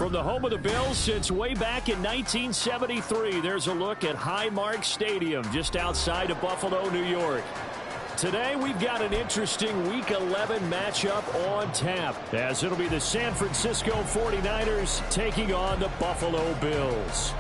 From the home of the Bills since way back in 1973, there's a look at Highmark Stadium just outside of Buffalo, New York. Today, we've got an interesting Week 11 matchup on tap, as it'll be the San Francisco 49ers taking on the Buffalo Bills.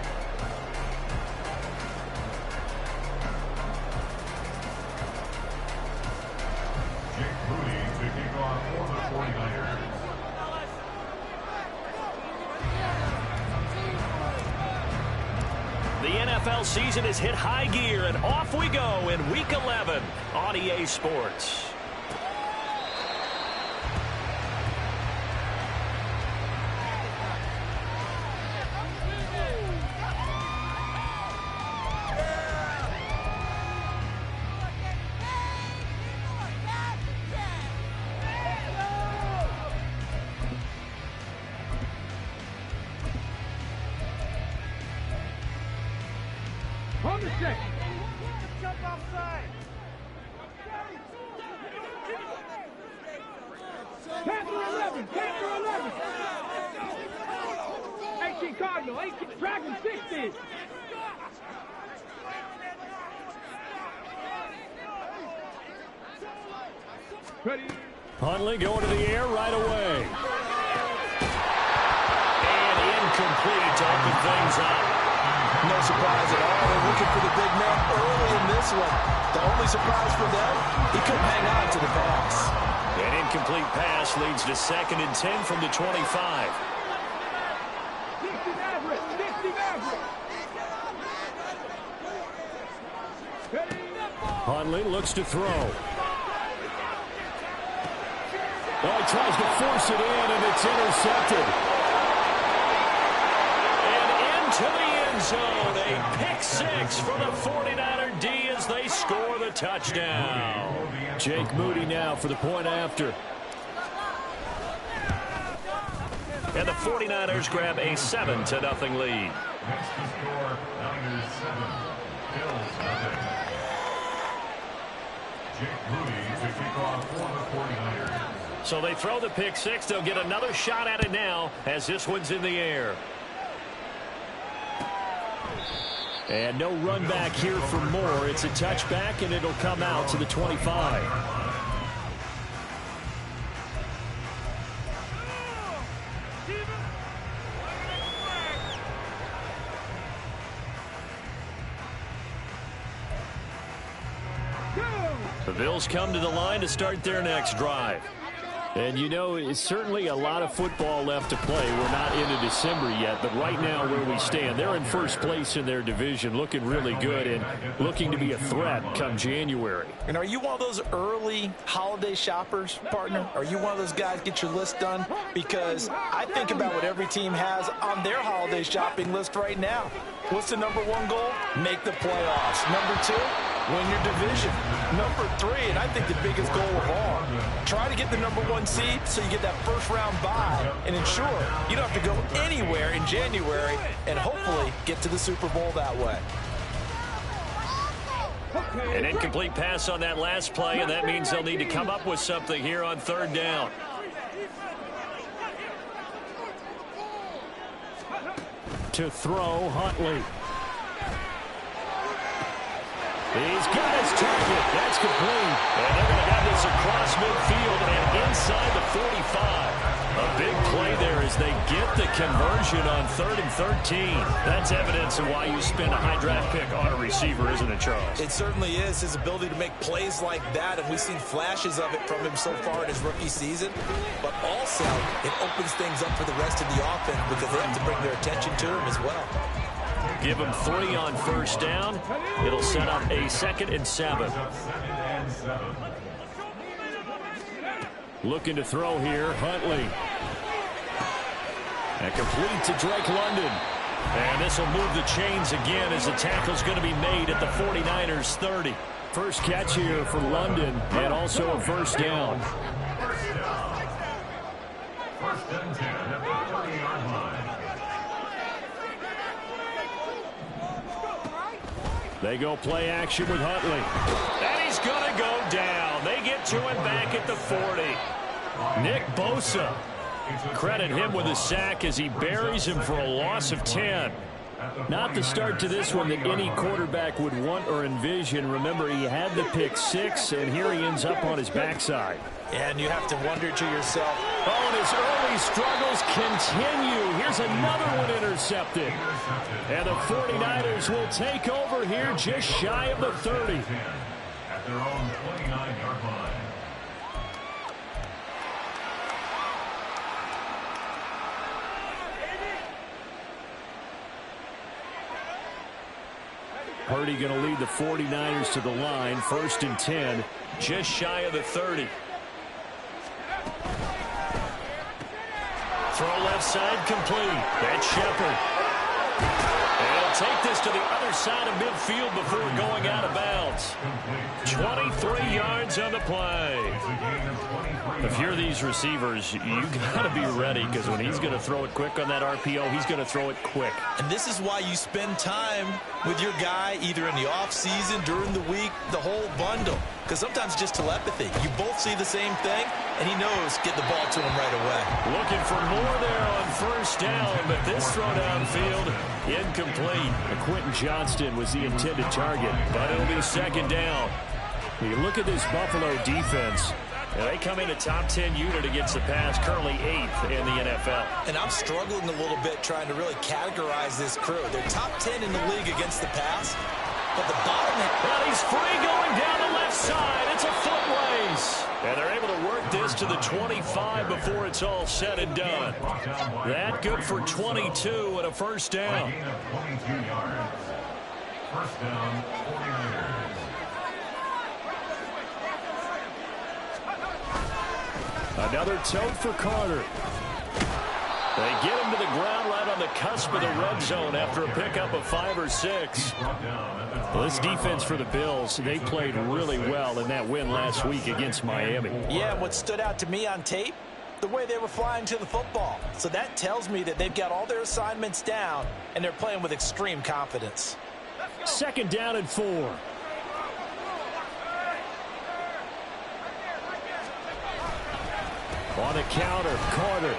The NFL season has hit high gear, and off we go in Week 11 on EA Sports. On the check. Jump offside. Panther 11. Panther 11. 18 Cardinal. 18 Dragon 60. Ready. Huntley going to the air right away. And incomplete to open things up. No surprise at all. They're looking for the big man early in this one. The only surprise for them, he couldn't hang on to the pass. An incomplete pass leads to 2nd and 10 from the 25. 60 Maverick. 60 Maverick. Ready. Huntley looks to throw. Oh, he tries to force it in, and it's intercepted. To the end zone, a pick 6 for the 49er D as they score the touchdown. Jake Moody now for the point after. And the 49ers grab a 7-0 lead. Next to score, Niners 7, Bills 0. Jake Moody to kick off for the 49ers. So they throw the pick 6. They'll get another shot at it now as this one's in the air. And no run back here for more. It's a touchback, and it'll come out to the 25. The Bills come to the line to start their next drive. And, you know, it's certainly a lot of football left to play. We're not into December yet, but right now where we stand, they're in first place in their division, looking really good and looking to be a threat come January. And are you one of those early holiday shoppers, partner? Are you one of those guys get your list done? Because I think about what every team has on their holiday shopping list right now. What's the number 1 goal? Make the playoffs. Number 2, win your division. Number 3, and I think the biggest goal of all, try to get the number 1 seed so you get that first-round bye and ensure you don't have to go anywhere in January and hopefully get to the Super Bowl that way. An incomplete pass on that last play, and that means they'll need to come up with something here on 3rd down. To throw, Huntley. He's got his target. That's complete. And they're going to have this across midfield and inside the 45. A big play there as they get the conversion on 3rd and 13. That's evidence of why you spend a high draft pick on a receiver, isn't it, Charles? It certainly is, his ability to make plays like that, and we've seen flashes of it from him so far in his rookie season. But also, it opens things up for the rest of the offense because they have to bring their attention to him as well. Give him 3 on 1st down. It'll set up a 2nd and 7. Looking to throw here, Huntley. And complete to Drake London. And this will move the chains again as the tackle's going to be made at the 49ers 30. First catch here for London, and also a 1st down. First and 10 at the 30-yard line. They go play action with Huntley. And he's going to go down. They get to him back at the 40. Nick Bosa Credit him with a sack as he buries him for a loss of 10. Not the start to this one that any quarterback would want or envision. Remember, he had the pick 6, and here he ends up on his backside. And you have to wonder to yourself. Oh, and his early struggles continue. Here's another one intercepted. And the 49ers will take over here just shy of the 30. At their own 29-yard line. Purdy going to lead the 49ers to the line. 1st and 10, just shy of the 30. Throw left side complete. That's Shepard. And he'll take this to the other side of midfield before going out of bounds. 23 yards on the play. If you're these receivers, you got to be ready, because when he's going to throw it quick on that RPO, he's going to throw it quick. And this is why you spend time with your guy either in the offseason, during the week, the whole bundle. Because sometimes just telepathy. You both see the same thing, and he knows get the ball to him right away. Looking for more there on 1st down, but this throw downfield incomplete. Quentin Johnston was the intended target, but it'll be 2nd down. You look at this Buffalo defense. And they come in a top 10 unit against the pass, currently 8th in the NFL. And I'm struggling a little bit trying to really categorize this crew. They're top 10 in the league against the pass, but the bottom end. Well, he's free going down the left side. It's a foot race. And they're able to work this to the 25 before it's all said and done. That good for 22 and a 1st down. 22 yards. 1st down, 49ers. Another tote for Carter. They get him to the ground right on the cusp of the red zone after a pickup of 5 or 6. Well, this defense for the Bills, they played really well in that win last week against Miami. Yeah, and what stood out to me on tape, the way they were flying to the football. So that tells me that they've got all their assignments down, and they're playing with extreme confidence. 2nd down and 4. On the counter, Carter.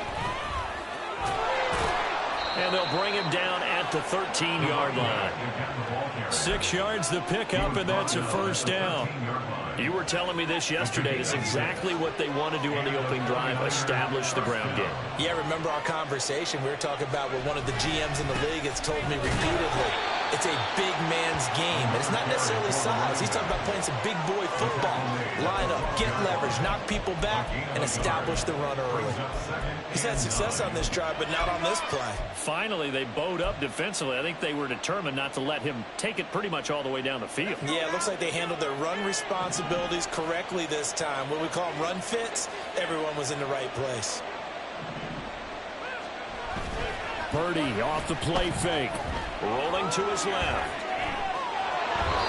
And they'll bring him down at the 13-yard line. 6 yards the pickup, and that's a 1st down. You were telling me this yesterday. It's exactly what they want to do on the opening drive, establish the ground game. Yeah, remember our conversation. We were talking about what one of the GMs in the league has told me repeatedly. It's a big man's game. And it's not necessarily size. He's talking about playing some big boy football. Line up, get leverage, knock people back, and establish the run early. He's had success on this drive, but not on this play. Finally, they bowed up defensively. I think they were determined not to let him take it pretty much all the way down the field. Yeah, it looks like they handled their run responsibilities correctly this time. What we call them run fits, everyone was in the right place. Purdy off the play fake. Rolling to his left.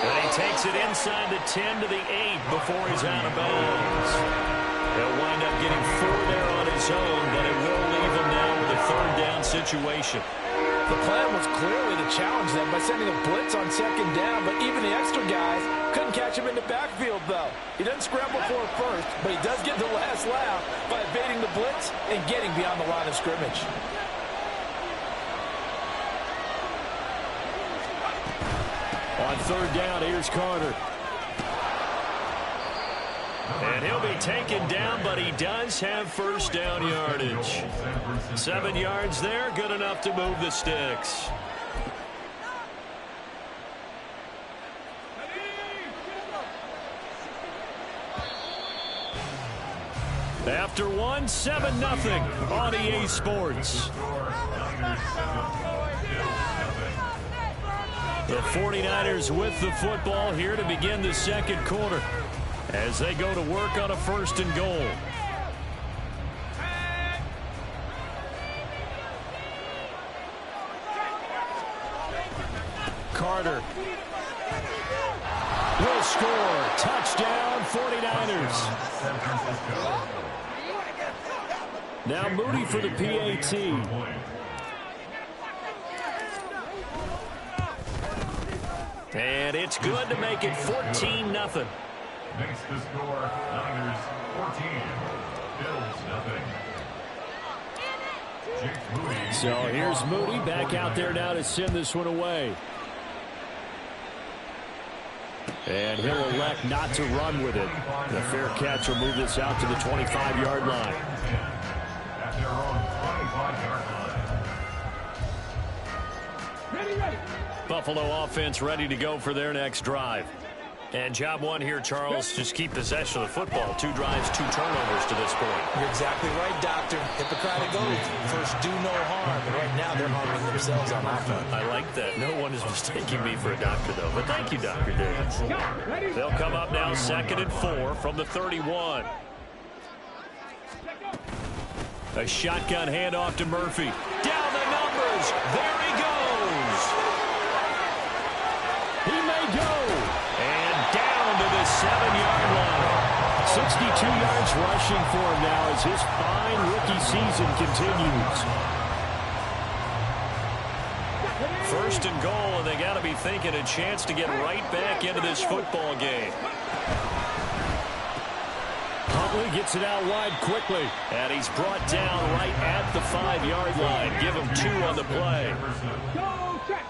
And he takes it inside the 10 to the 8 before he's out of bounds. He'll wind up getting 4 there on his own, but it will leave him now with a 3rd down situation. The plan was clearly to challenge them by sending a blitz on 2nd down, but even the extra guys couldn't catch him in the backfield, though. He doesn't scramble for it first, but he does get the last laugh by evading the blitz and getting beyond the line of scrimmage. On 3rd down, here's Carter. And he'll be taken down, but he does have 1st down yardage. 7 yards there, good enough to move the sticks. After one, 7-0 on EA Sports. The 49ers with the football here to begin the 2nd quarter as they go to work on a 1st and goal. Carter will score. Touchdown, 49ers. Now Moody for the PAT. And it's good to make it 14-0. Makes the score Niners 14, Bills 0. So here's Moody back out there now to send this one away. And he'll elect not to run with it. The fair catch will move this out to the 25-yard line. At their own 25-yard line. Ready. Buffalo offense ready to go for their next drive. And job one here, Charles, just keep possession of the football. 2 drives, 2 turnovers to this point. You're exactly right, Doctor. Hippocratic oath. First, do no harm. And right now, they're harming themselves on offense. I like that. No one is mistaking me for a doctor, though. But thank you, Dr. Davis. They'll come up now 2nd and 4 from the 31. A shotgun handoff to Murphy. Down the numbers. There he goes. He may go. And down to the 7-yard line. 62 yards rushing for him now as his fine rookie season continues. 1st and goal, and they got to be thinking a chance to get right back into this football game. Huntley gets it out wide quickly. And he's brought down right at the 5-yard line. Give him 2 on the play. Go check.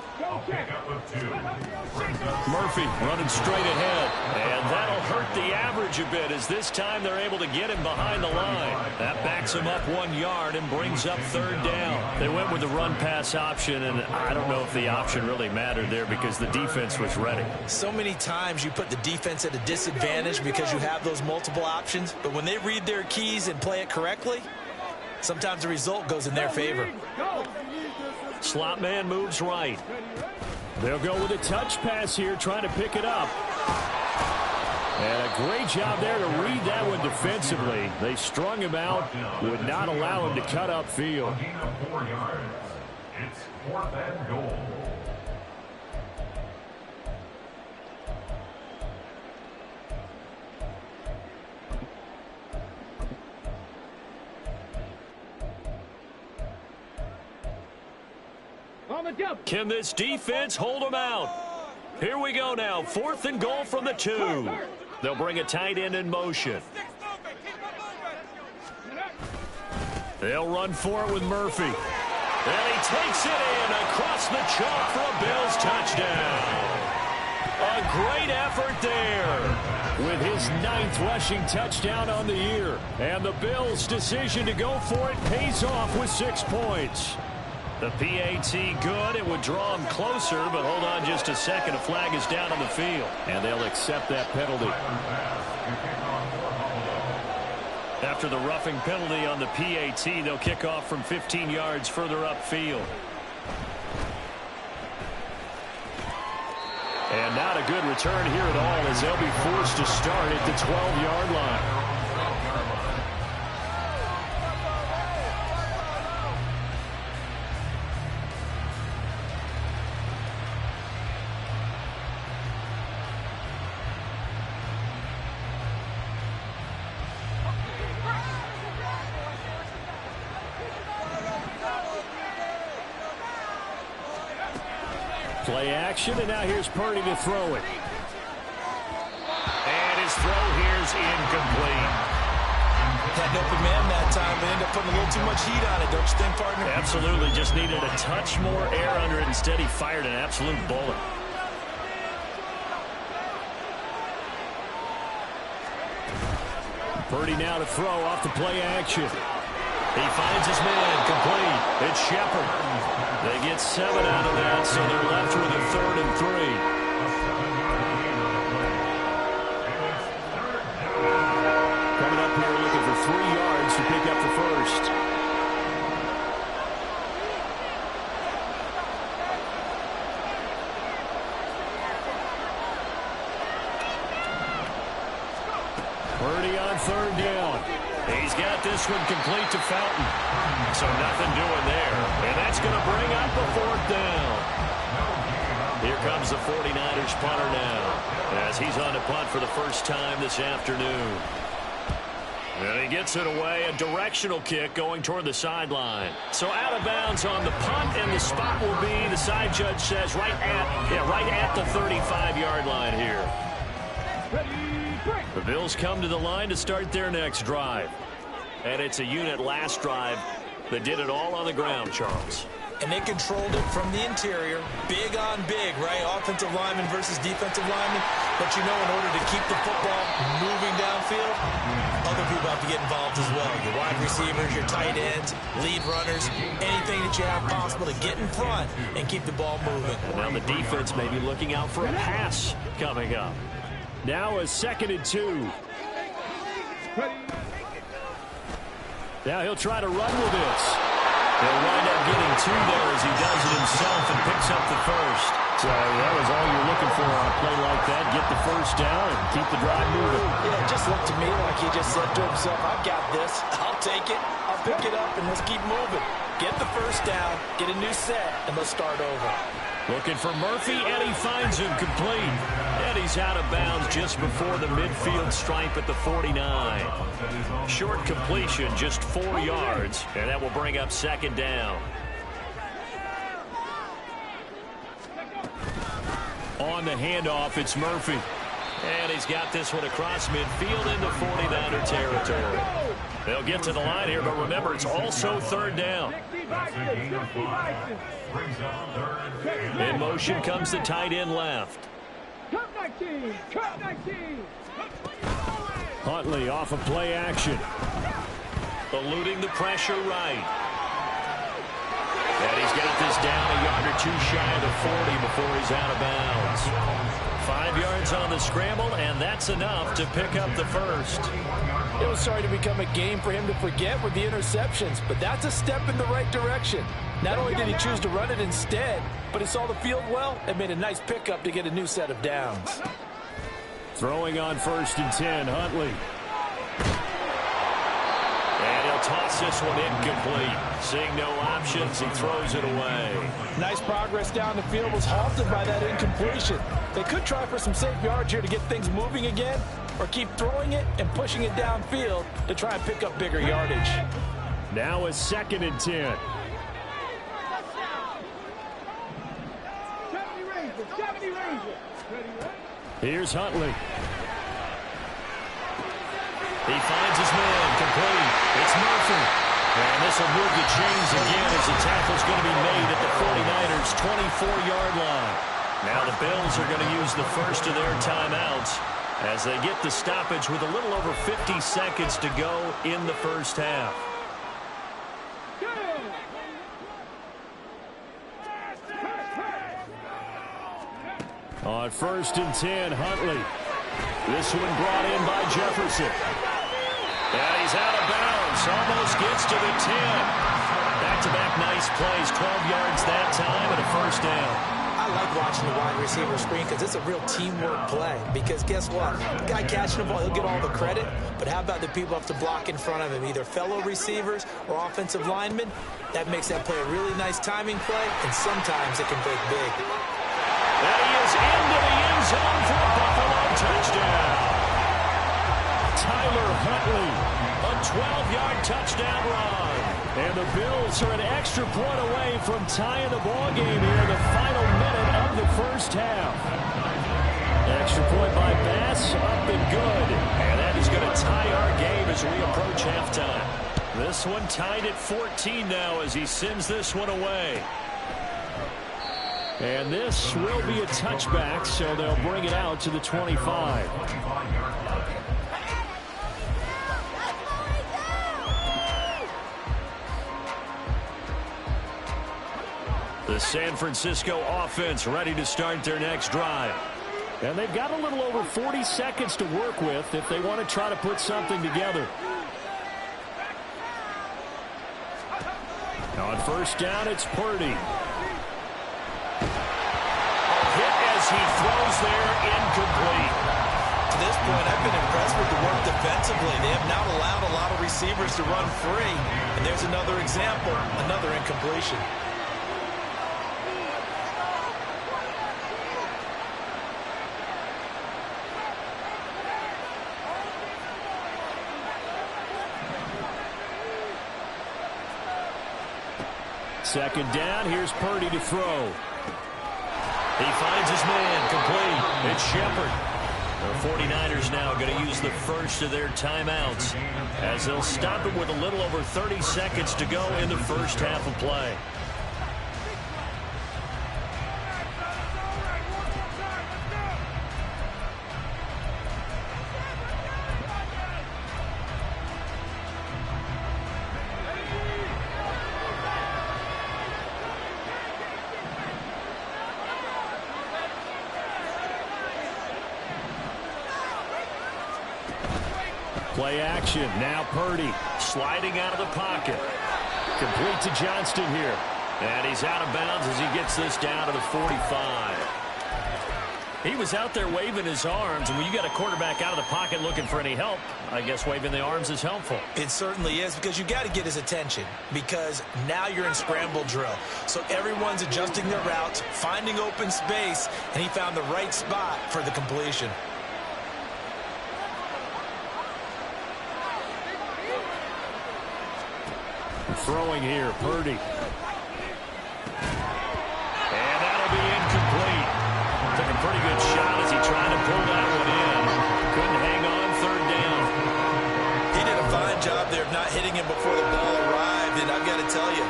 Murphy running straight ahead. And that'll hurt the average a bit as this time they're able to get him behind the line. That backs him up 1 yard and brings up 3rd down. They went with the run-pass option, and I don't know if the option really mattered there because the defense was ready. So many times you put the defense at a disadvantage because you have those multiple options, but when they read their keys and play it correctly, sometimes the result goes in their favor. Slot man moves right. They'll go with a touch pass here, trying to pick it up. And a great job there to read that one defensively. They strung him out, would not allow him to cut upfield. A gain of 4 yards. It's 4th and goal. On the jump. Can this defense hold them out? Here we go now. 4th and goal from the 2. They'll bring a tight end in motion. They'll run for it with Murphy. And he takes it in across the chalk for a Bills touchdown. A great effort there. With his 9th rushing touchdown on the year. And the Bills' decision to go for it pays off with 6 points. The PAT good. It would draw him closer, but hold on just a second. A flag is down on the field. And they'll accept that penalty. After the roughing penalty on the PAT, they'll kick off from 15 yards further upfield. And not a good return here at all as they'll be forced to start at the 12-yard line. Play action, and now here's Purdy to throw it. And his throw here's incomplete. Had an open man that time, but ended up putting a little too much heat on it, don't you think, partner? Absolutely. Just needed a touch more air under it. Instead, he fired an absolute bullet. Purdy now to throw off the play action. He finds his man, complete. It's Shepard. They get 7 out of that, so they're left with a 3rd and 3. Coming up here looking for 3 yards to pick up the first. Purdy on 3rd down. He's got this one complete to Fountain. So nothing doing there. And that's going to bring up a 4th down. Here comes the 49ers punter now as he's on to punt for the first time this afternoon. And he gets it away, a directional kick going toward the sideline. So out of bounds on the punt, and the spot will be, the side judge says, right at the 35-yard line here. The Bills come to the line to start their next drive. And it's a unit last drive They did it all on the ground, Charles. And they controlled it from the interior, big on big, right? Offensive lineman versus defensive lineman. But you know, in order to keep the football moving downfield, other people have to get involved as well. Your wide receivers, your tight ends, lead runners, anything that you have possible to get in front and keep the ball moving. Now the defense may be looking out for a pass coming up. Now a 2nd and 2. Now he'll try to run with this. He'll wind up getting 2 there as he does it himself and picks up the first. So that was all you're looking for on a play like that. Get the first down and keep the drive moving. Yeah, it just looked to me like he just said to himself, I've got this. I'll take it. I'll pick it up, and let's keep moving. Get the first down, get a new set, and let's start over. Looking for Murphy, and he finds him complete. And he's out of bounds just before the midfield stripe at the 49. Short completion, just 4 yards, and that will bring up 2nd down. On the handoff, it's Murphy. And he's got this one across midfield into 49er territory. They'll get to the line here, but remember, it's also 3rd down. In motion comes the tight end left. Huntley off of play action. Eluding the pressure right. And he's got this down a yard or 2 shy of the 40 before he's out of bounds. 5 yards on the scramble, and that's enough to pick up the first. It was starting to become a game for him to forget with the interceptions, but that's a step in the right direction. Not only did he choose to run it instead, but he saw the field well and made a nice pickup to get a new set of downs. Throwing on 1st and 10, Huntley. And he'll toss this one incomplete. Seeing no options, he throws it away. Nice progress down the field was halted by that incompletion. They could try for some safe yards here to get things moving again, or keep throwing it and pushing it downfield to try and pick up bigger yardage. Now a 2nd and 10. Here's Huntley. He finds his man, complete. It's Murphy. And this will move the chains again as the tackle's going to be made at the 49ers' 24-yard line. Now the Bills are going to use the first of their timeouts as they get the stoppage with a little over 50 seconds to go in the first half. On 1st and 10, Huntley. This one brought in by Jefferson. Yeah, he's out of bounds. Almost gets to the 10. Back-to-back nice plays. 12 yards that time and a first down. I like watching the wide receiver screen because it's a real teamwork play. Because guess what? The guy catching the ball, he'll get all the credit. But how about the people up to block in front of him, either fellow receivers or offensive linemen? That makes that play a really nice timing play, and sometimes it can break big. And he is into the end zone for a Buffalo touchdown. Tyler Huntley. A 12-yard touchdown run. And the Bills are an extra point away from tying the ball game here in the final minute of the first half. Extra point by Bass, up and good. And that is going to tie our game as we approach halftime. This one tied at 14 now as he sends this one away. And this will be a touchback, so they'll bring it out to the 25. The San Francisco offense ready to start their next drive. And they've got a little over 40 seconds to work with if they want to try to put something together. On 1st down, it's Purdy. Hit as he throws there, incomplete. To this point, I've been impressed with the work defensively. They have not allowed a lot of receivers to run free. And there's another example, another incompletion. Second down, here's Purdy to throw. He finds his man, complete. It's Shepard. The 49ers now going to use the first of their timeouts as they'll stop it with a little over 30 seconds to go in the first half of play. Play action. Now Purdy sliding out of the pocket. Complete to Johnston here. And he's out of bounds as he gets this down to the 45. He was out there waving his arms, and when you got a quarterback out of the pocket looking for any help, I guess waving the arms is helpful. It certainly is, because you got to get his attention, because now you're in scramble drill. So everyone's adjusting their routes, finding open space, and he found the right spot for the completion. Throwing here, Purdy. And that'll be incomplete. Took a pretty good shot as he tried to pull that one in. Couldn't hang on third down. He did a fine job there of not hitting him before the ball arrived, and I've got to tell you,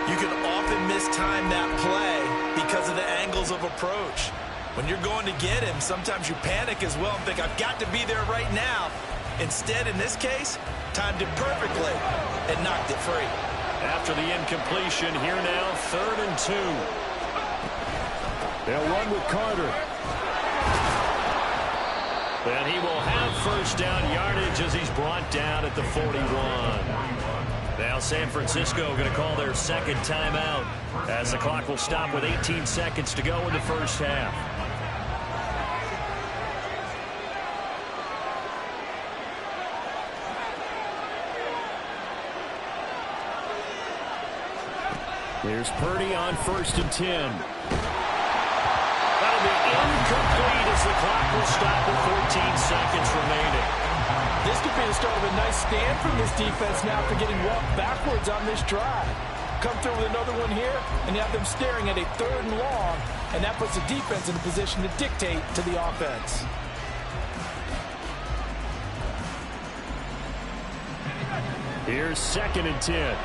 you can often mistime that play because of the angles of approach. When you're going to get him, sometimes you panic as well and think, I've got to be there right now. Instead, in this case, timed it perfectly and knocked it free. After the incompletion, here now, 3rd and 2. They'll run with Carter. And he will have first down yardage as he's brought down at the 41. Now San Francisco going to call their second timeout as the clock will stop with 18 seconds to go in the first half. Here's Purdy on 1st and 10. That'll be incomplete as the clock will stop with 14 seconds remaining. This could be the start of a nice stand from this defense now for getting walked backwards on this drive. Come through with another one here, and you have them staring at a 3rd and long, and that puts the defense in a position to dictate to the offense. Here's 2nd and 10.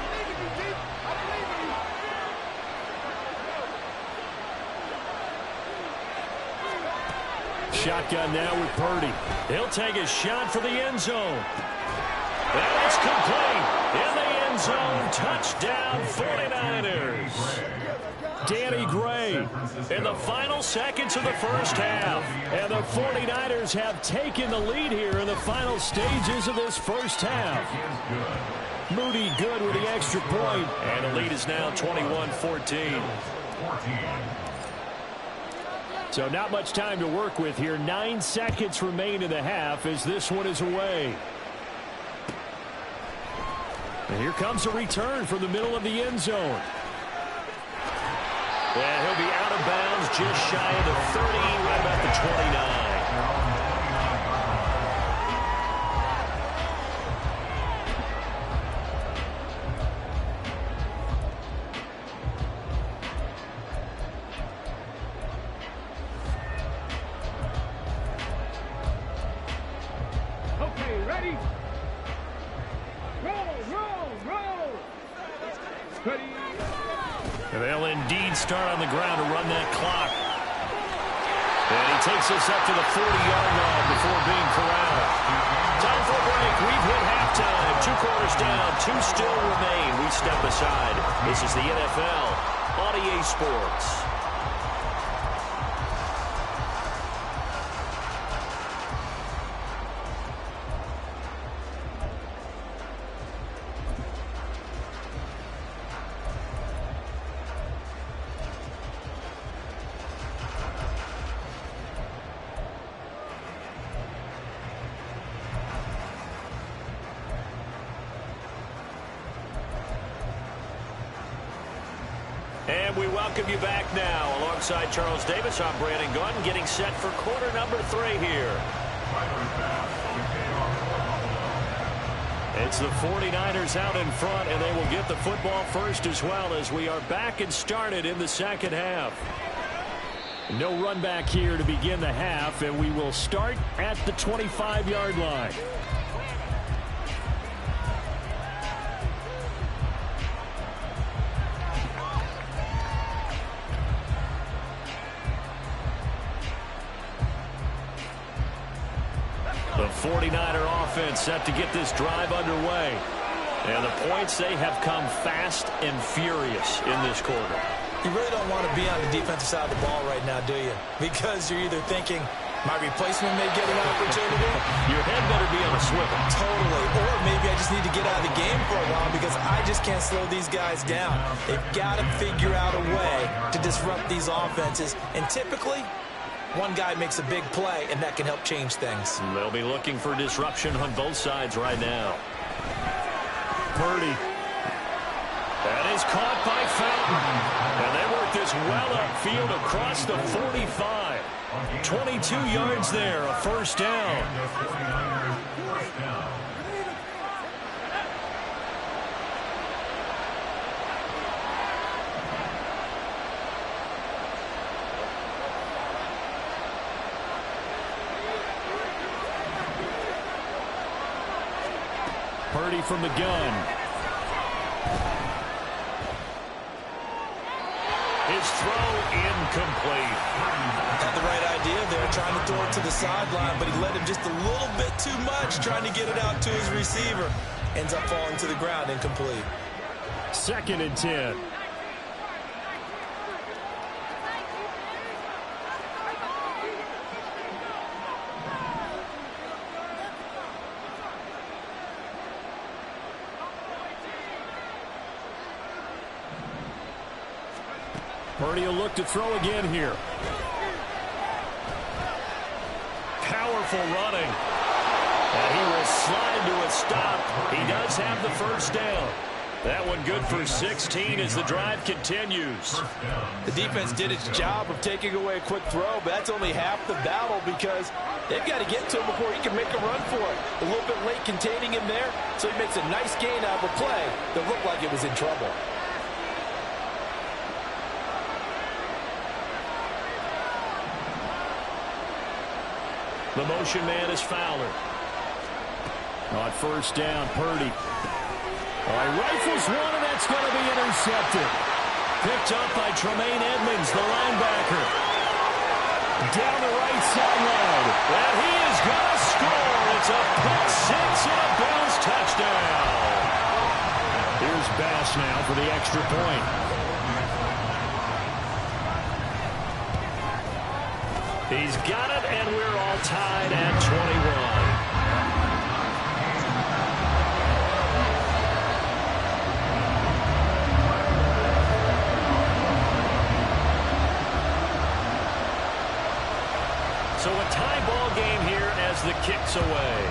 Shotgun now with Purdy. He'll take a shot for the end zone. That is complete. In the end zone. Touchdown 49ers. Danny Gray in the final seconds of the first half. And the 49ers have taken the lead here in the final stages of this first half. Moody good with the extra point. And the lead is now 21-14. So not much time to work with here. 9 seconds remain in the half as this one is away. And here comes a return from the middle of the end zone. And he'll be out of bounds just shy of the 30, right about the 29. They'll indeed start on the ground to run that clock. And he takes us up to the 40-yard line before being corralled. Time for a break. We've hit halftime. 2 quarters down. 2 still remain. We step aside. This is the NFL on EA Sports. And we welcome you back now. Alongside Charles Davis, I'm Brandon Gunn, getting set for quarter number 3 here. It's the 49ers out in front, and they will get the football first as well as we are back and started in the second half. No run back here to begin the half, and we will start at the 25-yard line. The 49er offense set to get this drive underway. And the points, they have come fast and furious in this quarter. You really don't want to be on the defensive side of the ball right now, do you? Because you're either thinking, my replacement may get an opportunity. Your head better be on a swivel. Totally. Or maybe I just need to get out of the game for a while because I just can't slow these guys down. They've got to figure out a way to disrupt these offenses. And typically, one guy makes a big play, and that can help change things. They'll be looking for disruption on both sides right now. Purdy. That is caught by Fountain. And they work this well upfield across the 45. 22 yards there, a first down. Purdy from the gun. His throw incomplete. Had the right idea there, trying to throw it to the sideline, but he led him just a little bit too much, trying to get it out to his receiver. Ends up falling to the ground, incomplete. 2nd and 10. Purdy will look to throw again here. Powerful running. And he will slide to a stop. He does have the first down. That one good for 16 as the drive continues. The defense did its job of taking away a quick throw, but that's only half the battle because they've got to get to him before he can make a run for it. A little bit late containing him there, so he makes a nice gain out of a play that looked like it was in trouble. The motion man is Fowler. On first down, Purdy. All right, rifles one, and that's going to be intercepted. Picked up by Tremaine Edmonds, the linebacker. Down the right sideline. And he is going to score. It's a pick six and a Bills touchdown. Here's Bass now for the extra point. He's got it, and we're all tied at 21. So a tie ball game here as the kick's away.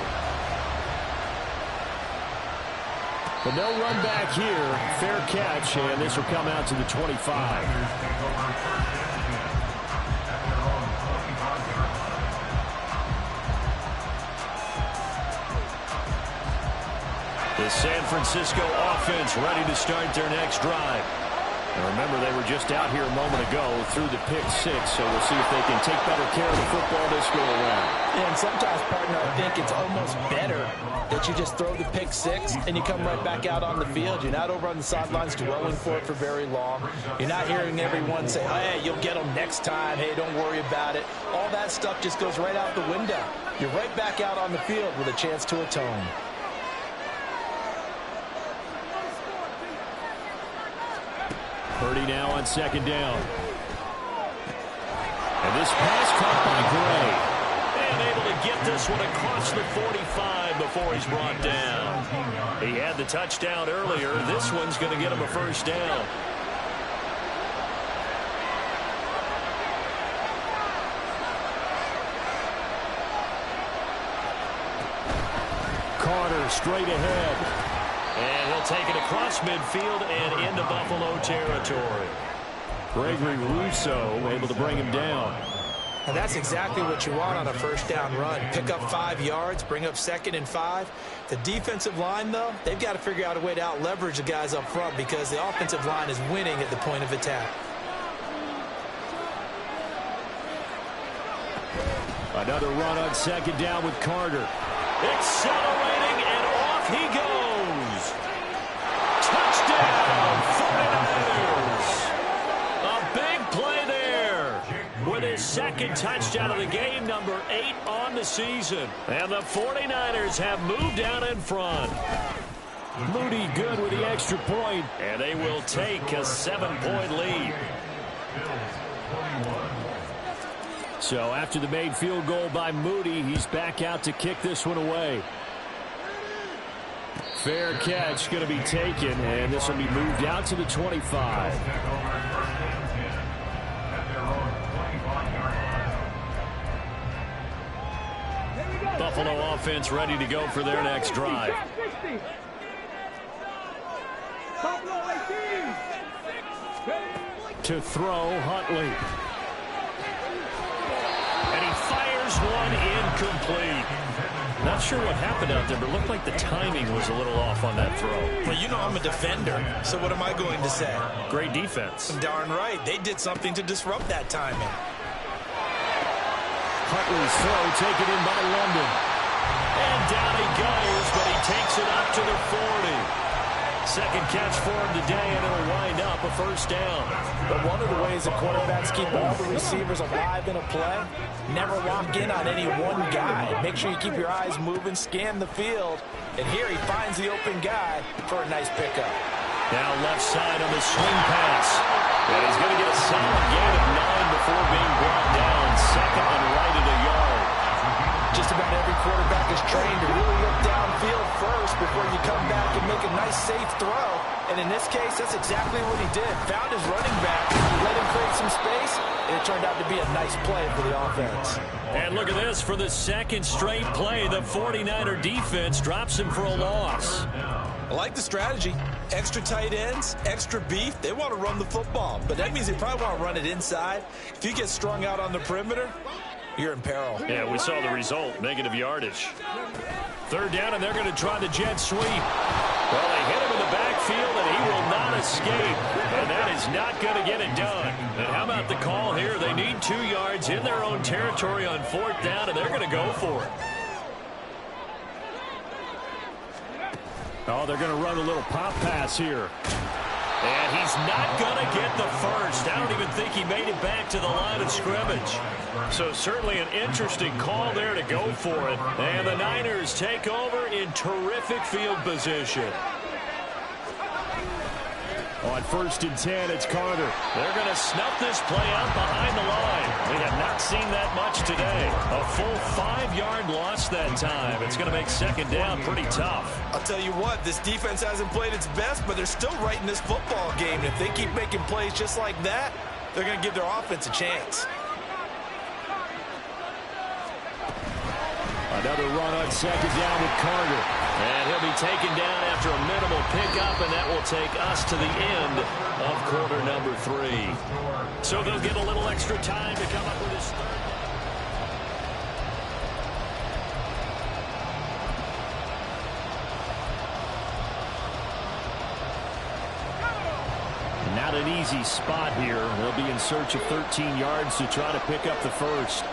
But no run back here. Fair catch, and this will come out to the 25. The San Francisco offense ready to start their next drive. And remember, they were just out here a moment ago through the pick six, so we'll see if they can take better care of the football this go around. Yeah, and sometimes, partner, I think it's almost better that you just throw the pick six and you come right back out on the field. You're not over on the sidelines dwelling for it for very long. You're not hearing everyone say, oh, hey, you'll get them next time. Hey, don't worry about it. All that stuff just goes right out the window. You're right back out on the field with a chance to atone. Purdy now on second down. And this pass caught by Gray. And able to get this one across the 45 before he's brought down. He had the touchdown earlier. This one's going to get him a first down. Carter straight ahead. And he'll take it across midfield and into Buffalo territory. Gregory Rousseau able to bring him down. And that's exactly what you want on a first down run. Pick up 5 yards, bring up 2nd and 5. The defensive line, though, they've got to figure out a way to out-leverage the guys up front because the offensive line is winning at the point of attack. Another run on second down with Carter. Accelerating, and off he goes. Touchdown, 49ers. A big play there with his second touchdown of the game, number 8 on the season. And the 49ers have moved out in front. Moody good with the extra point, and they will take a 7-point lead. So after the made field goal by Moody, he's back out to kick this one away. Fair catch going to be taken, and this will be moved out to the 25. Buffalo offense ready to go for their next drive. To throw, Huntley. And he fires one incomplete. Not sure what happened out there, but it looked like the timing was a little off on that throw. Well, you know I'm a defender, so what am I going to say? Great defense. Darn right. They did something to disrupt that timing. Huntley's throw taken in by London. And down he goes, but he takes it up to the 40. Second catch for him today, and it'll wind up a first down. But one of the ways the quarterbacks keep all the receivers alive in a play, never lock in on any one guy. Make sure you keep your eyes moving, scan the field, and here he finds the open guy for a nice pickup. Now left side on the swing pass. And he's going to get a solid gain of 9 before being brought down. Second and right at a yard. Just about every quarterback is trained to really look downfield first before you come back and make a nice, safe throw. And in this case, that's exactly what he did. Found his running back, let him create some space, and it turned out to be a nice play for the offense. And look at this. For the second straight play, the 49er defense drops him for a loss. I like the strategy. Extra tight ends, extra beef. They want to run the football, but that means they probably want to run it inside. If you get strung out on the perimeter, you're in peril. Yeah, we saw the result, negative yardage. Third down, and they're going to try the jet sweep. Well, they hit him in the backfield, and he will not escape. And that is not going to get it done. And how about the call here? They need 2 yards in their own territory on fourth down, and they're going to go for it. Oh, they're going to run a little pop pass here. And he's not going to get the first. I don't even think he made it back to the line of scrimmage. So certainly an interesting call there to go for it. And the Niners take over in terrific field position. On 1st and 10, it's Carter. They're going to snuff this play out behind the line. We have not seen that much today. A full 5-yard loss that time. It's going to make second down pretty tough. I'll tell you what, this defense hasn't played its best, but they're still right in this football game. And if they keep making plays just like that, they're going to give their offense a chance. Another run on second down with Carter. And he'll be taken down after a minimal pickup, and that will take us to the end of quarter number 3. So they'll get a little extra time to come up with this. Not an easy spot here. They'll be in search of 13 yards to try to pick up the first.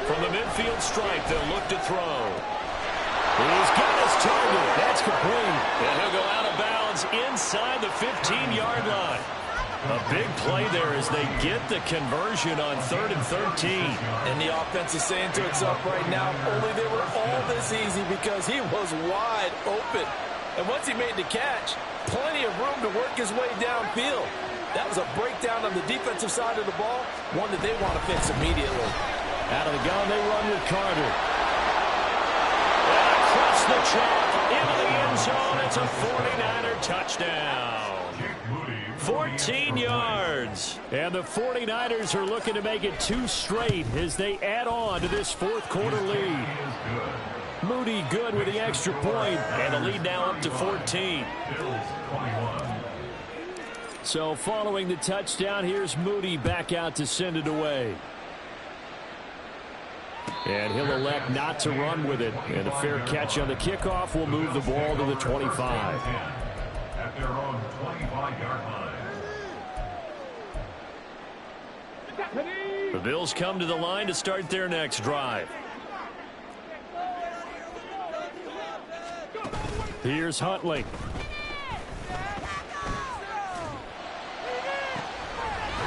From the midfield stripe, they'll look to throw. He's got his target. That's complete. And he'll go out of bounds inside the 15-yard line. A big play there as they get the conversion on 3rd and 13. And the offense is saying to itself right now, only they were all this easy because he was wide open. And once he made the catch, plenty of room to work his way downfield. That was a breakdown on the defensive side of the ball, one that they want to fix immediately. Out of the gun, they run with Carter. And across the chalk, into the end zone. It's a 49er touchdown. 14 yards. And the 49ers are looking to make it 2 straight as they add on to this fourth quarter lead. Moody good with the extra point, and the lead now up to 14. So following the touchdown, here's Moody back out to send it away. And he'll elect not to run with it. And a fair catch on the kickoff will move the ball to the 25. At their own 25-yard line. The Bills come to the line to start their next drive. Here's Huntley.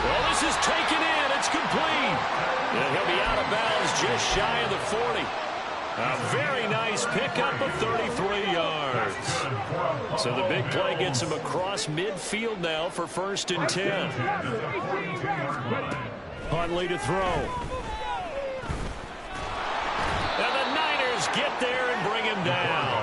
Well, this is taken in. It's complete. And he'll be out of bounds just shy of the 40. A very nice pickup of 33 yards. So the big play gets him across midfield now for 1st and 10. Huntley to throw. And the Niners get there and bring him down.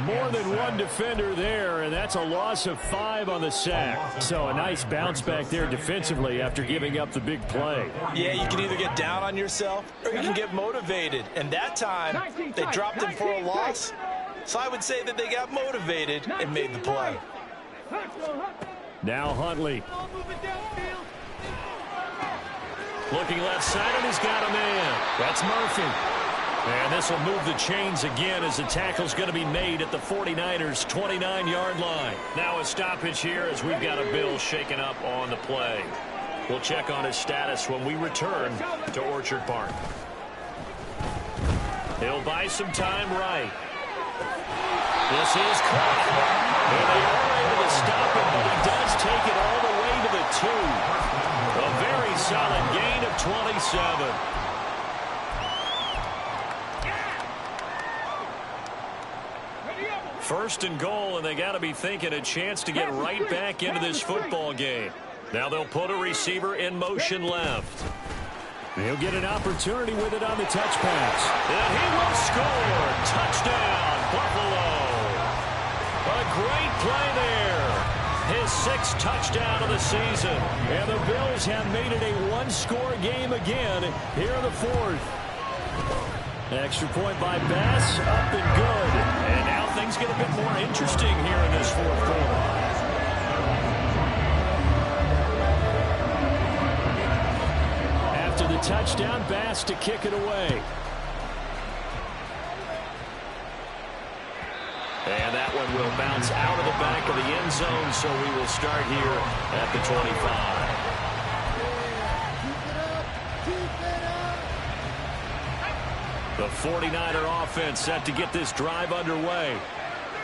More than one defender there, and that's a loss of 5 on the sack. So a nice bounce back there defensively after giving up the big play. Yeah, you can either get down on yourself or you can get motivated. And that time, they dropped him for a loss. So I would say that they got motivated and made the play. Now Huntley. Looking left side, and he's got a man. That's Murphy. And this will move the chains again as the tackle's going to be made at the 49ers' 29-yard line. Now a stoppage here as we've got a Bill shaken up on the play. We'll check on his status when we return to Orchard Park. He'll buy some time right. This is caught. And they are able to stop him, but he does take it all the way to the 2. A very solid gain of 27. First and goal, and they got to be thinking a chance to get right back into this football game. Now they'll put a receiver in motion left. He'll get an opportunity with it on the touch pass. And he will score. Touchdown, Buffalo. A great play there. His 6th touchdown of the season. And the Bills have made it a one-score game again here in the 4th. Extra point by Bass, up and good. And now things get a bit more interesting here in this 4th quarter. After the touchdown, Bass to kick it away. And that one will bounce out of the back of the end zone, so we will start here at the 25. The 49er offense set to get this drive underway.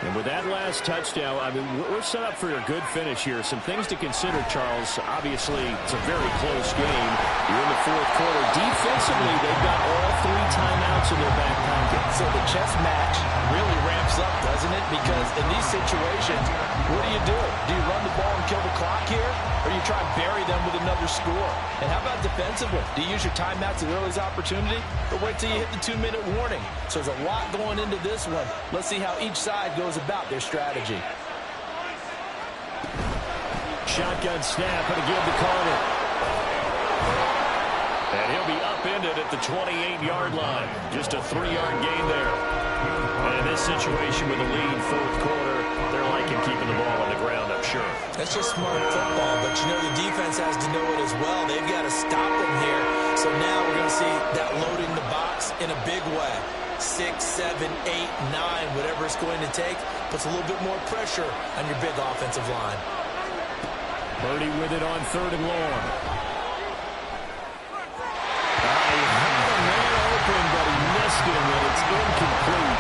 And with that last touchdown, I mean, we're set up for a good finish here. Some things to consider, Charles. Obviously, it's a very close game. You're in the 4th quarter. Defensively, they've got all 3 timeouts in their back pocket. So the chess match really ramps up, doesn't it? Because in these situations, what do? Do you run the ball and kill the clock here? Or do you try and bury them with another score? And how about defensively? Do you use your timeouts at earliest opportunity? Or wait till you hit the 2-minute warning? So there's a lot going into this one. Let's see how each side goes about their strategy. Shotgun snap, and again to Carter. And he'll be upended at the 28-yard line. Just a 3-yard gain there. And in this situation with a lead 4th quarter, they're liking keeping the ball on the ground, I'm sure. That's just smart football, but you know the defense has to know it as well. They've got to stop them here. So now we're going to see that loading the box in a big way. 6, 7, 8, 9, whatever it's going to take, puts a little bit more pressure on your big offensive line. Purdy with it on 3rd and long. He had a man open, but he missed him, and it's incomplete.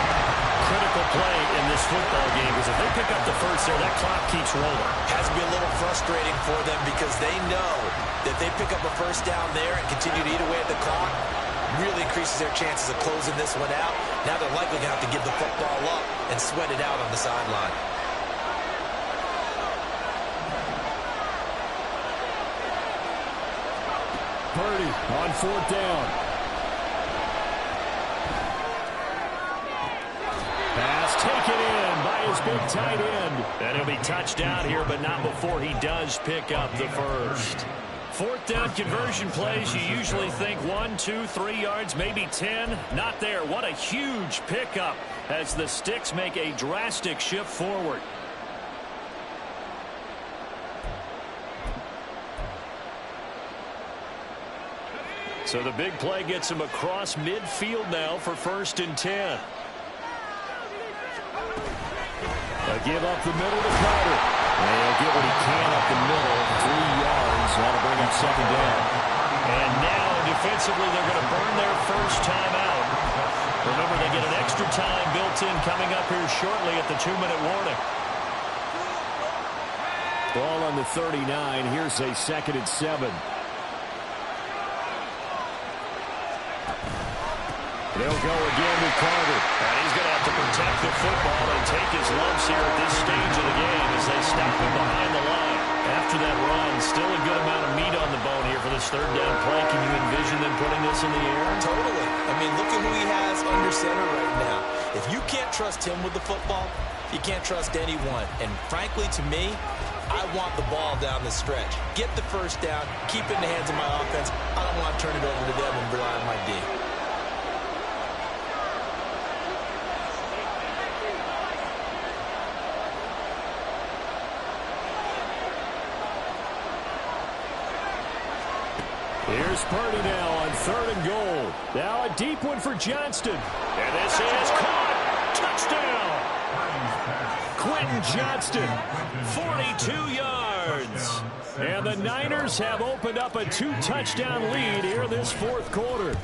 Critical play in this football game, because if they pick up the first there, that clock keeps rolling. Has to be a little frustrating for them because they know that if they pick up a first down there and continue to eat away at the clock, really increases their chances of closing this one out. Now they're likely going to have to give the football up and sweat it out on the sideline. Purdy on 4th down. Pass taken in by his big tight end. And he'll be touched down here, but not before he does pick up the first. 4th down conversion plays, you usually think 1, 2, 3 yards, maybe 10. Not there. What a huge pickup as the Sticks make a drastic shift forward. So the big play gets him across midfield now for 1st and 10. A give up the middle to Carter. And he'll get what he can up the middle. 3 yards. That'll bring up 2nd down. And now defensively they're going to burn their first timeout. Remember, they get an extra time built in coming up here shortly at the 2-minute warning. Ball on the 39. Here's a 2nd and 7. They'll go again with Carter. And he's going to have to protect the football and take his lumps here at this stage of the game as they stop him behind the line. After that run, still a good amount of meat on the bone here for this 3rd down play. Can you envision them putting this in the air? Totally. I mean, look at who he has under center right now. If you can't trust him with the football, you can't trust anyone. And frankly, to me, I want the ball down the stretch. Get the 1st down, keep it in the hands of my offense. I don't want to turn it over to them and rely on my D. Here's Purdy now on 3rd and goal. Now a deep one for Johnston. And this is caught. Touchdown. Quentin Johnston, 42 yards. And the Niners have opened up a 2-touchdown lead here in this 4th quarter.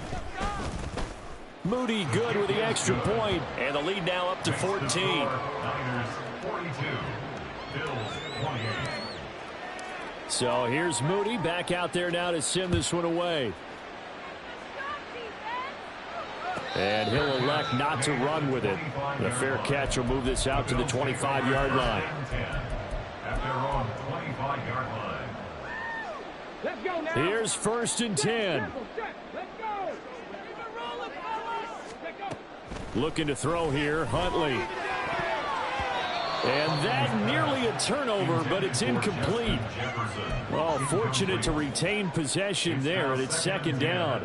Moody good with the extra point. And the lead now up to 14. Niners 42, Bills 28. So here's Moody back out there now to send this one away. And he'll elect not to run with it. The fair catch will move this out to the 25-yard line. Here's 1st and 10. Looking to throw here, Huntley. And that nearly a turnover, but it's incomplete. Well, fortunate to retain possession there, and it's 2nd down.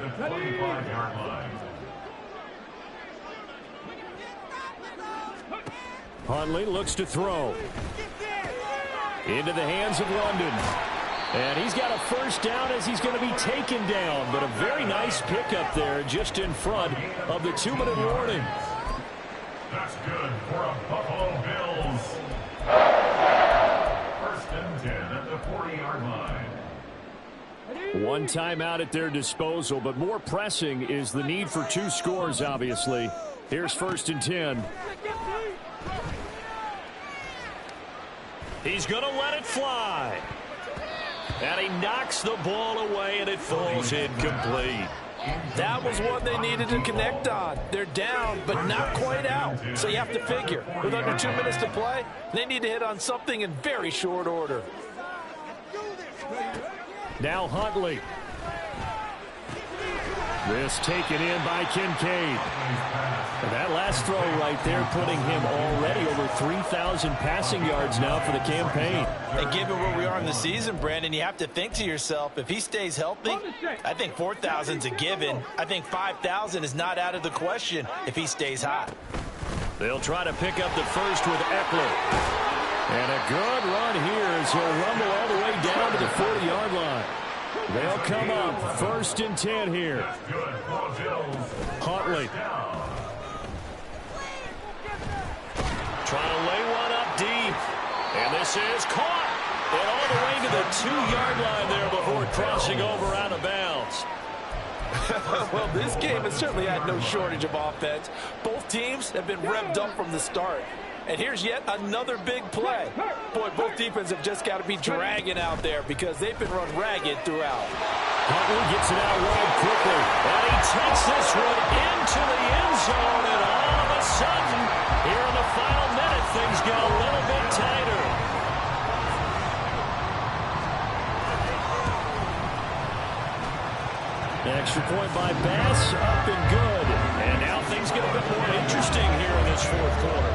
Huntley looks to throw. Into the hands of London. And he's got a 1st down as he's going to be taken down, but a very nice pickup there just in front of the 2-minute warning. That's good for a Buffalo Bills. 1st and 10 at the 40-yard line. One timeout at their disposal, but more pressing is the need for 2 scores, obviously. Here's 1st and 10. He's going to let it fly. And he knocks the ball away, and it falls incomplete. That was what they needed to connect on. They're down, but not quite out. So you have to figure, with under 2 minutes to play, they need to hit on something in very short order. Now Huntley. This taken in by Kincaid. And that last throw right there putting him already over 3,000 passing yards now for the campaign. And given where we are in the season, Brandon, you have to think to yourself, if he stays healthy, I think 4,000's a given. I think 5,000 is not out of the question if he stays hot. They'll try to pick up the first with Eckler. And a good run here as he'll rumble all the way down to the 40-yard line. They'll come up 1st and 10 here. Huntley. Trying to lay one up deep. And this is caught. And all the way to the 2-yard line there before crossing over out of bounds. Well, this game has certainly had no shortage of offense. Both teams have been revved up from the start. And here's yet another big play. Boy, both defenses have just got to be dragging out there because they've been run ragged throughout. Huntley gets it out wide quickly. And he takes this one into the end zone. And all of a sudden, here in the final minute, things get a little bit tighter. Extra point by Bass, up and good. And now things get a bit more interesting here in this 4th quarter.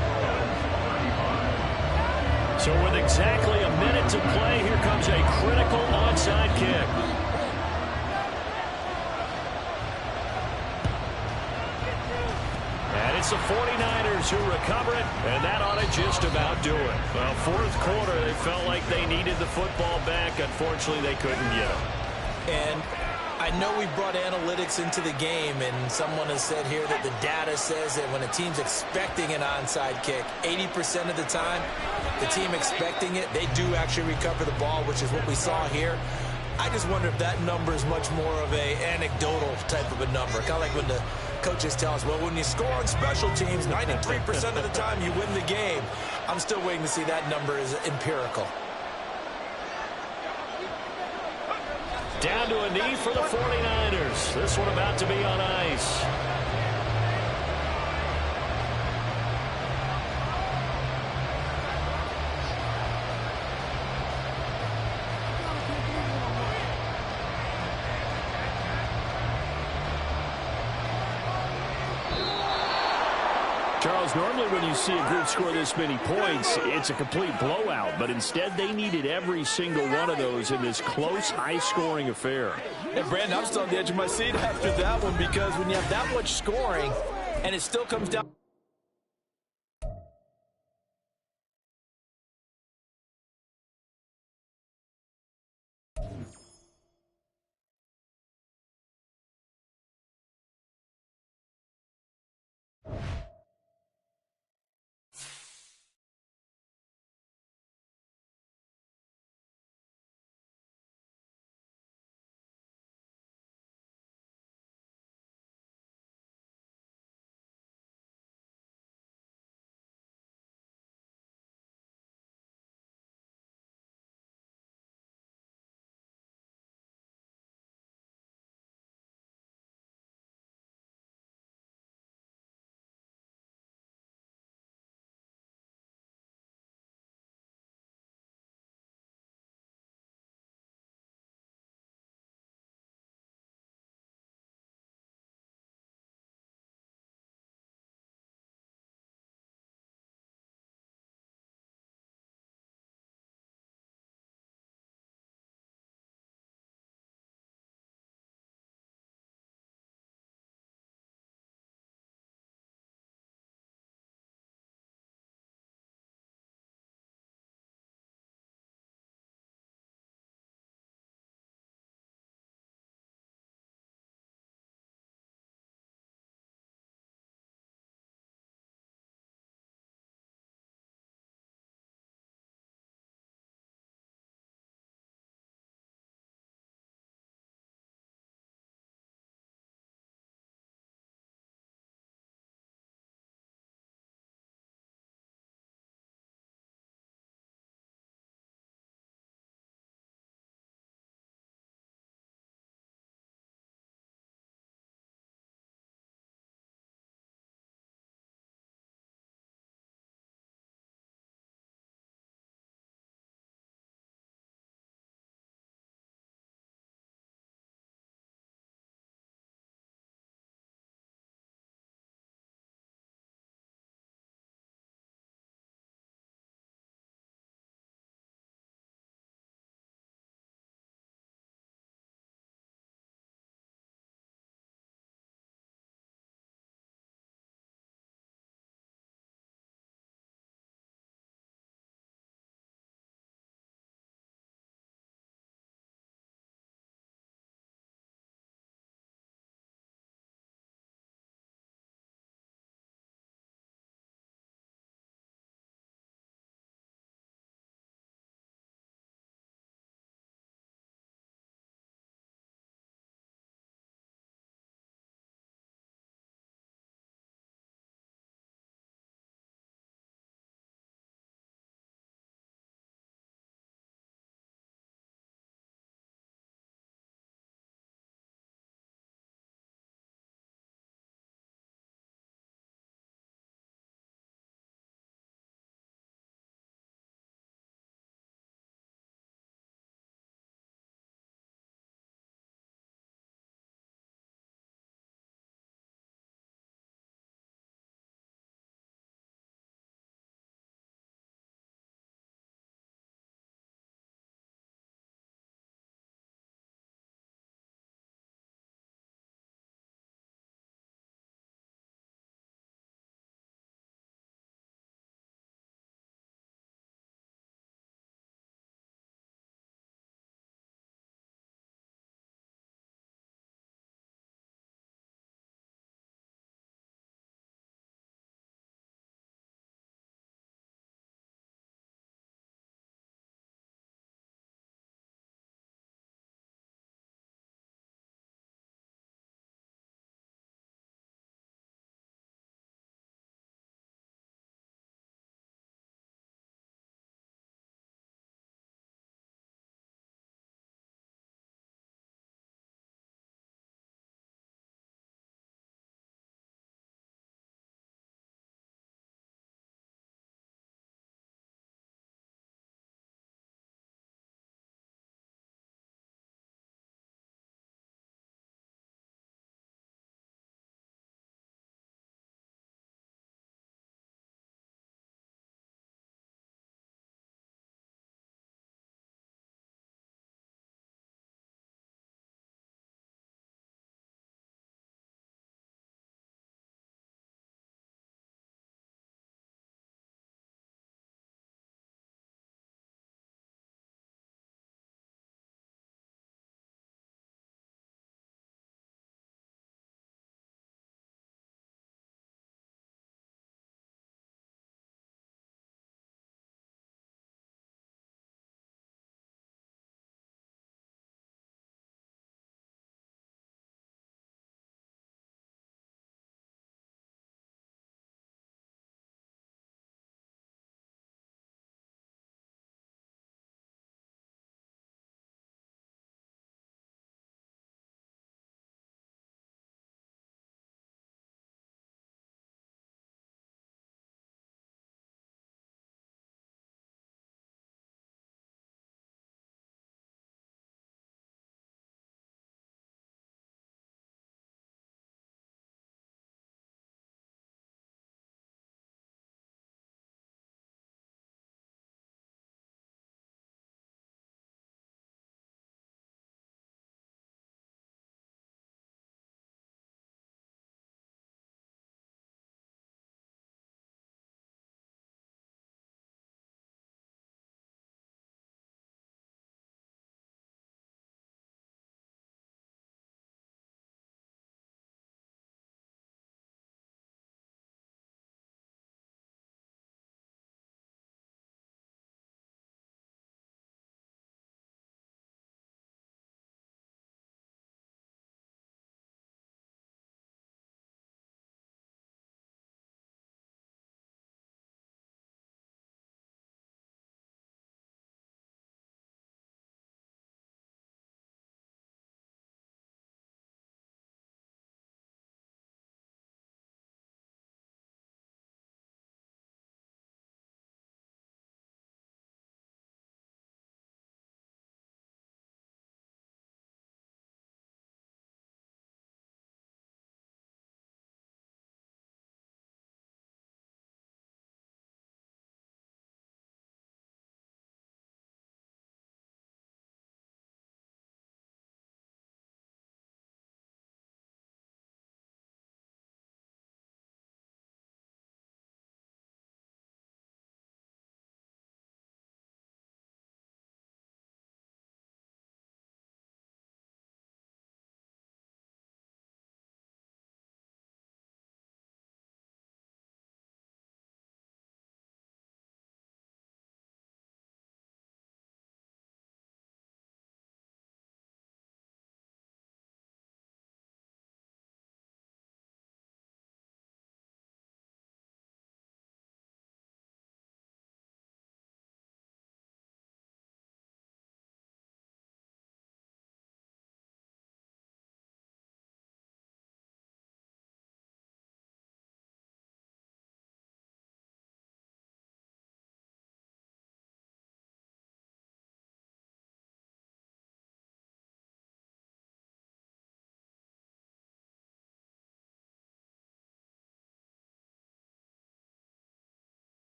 So with exactly a minute to play, here comes a critical onside kick. And it's the 49ers who recover it, and that ought to just about do it. Well, 4th quarter, they felt like they needed the football back. Unfortunately, they couldn't get it. And I know we brought analytics into the game, and someone has said here that the data says that when a team's expecting an onside kick, 80% of the time, the team expecting it, they do actually recover the ball, which is what we saw here. I just wonder if that number is much more of a anecdotal type of a number. Kind of like when the coaches tell us, well, when you score on special teams, 93% of the time you win the game. I'm still waiting to see that number is empirical. Down to a knee for the 49ers. This one about to be on ice. Charles, normally when you see a group score this many points, it's a complete blowout. But instead, they needed every single one of those in this close, high-scoring affair. And, Brandon, I'm still on the edge of my seat after that one, because when you have that much scoring and it still comes down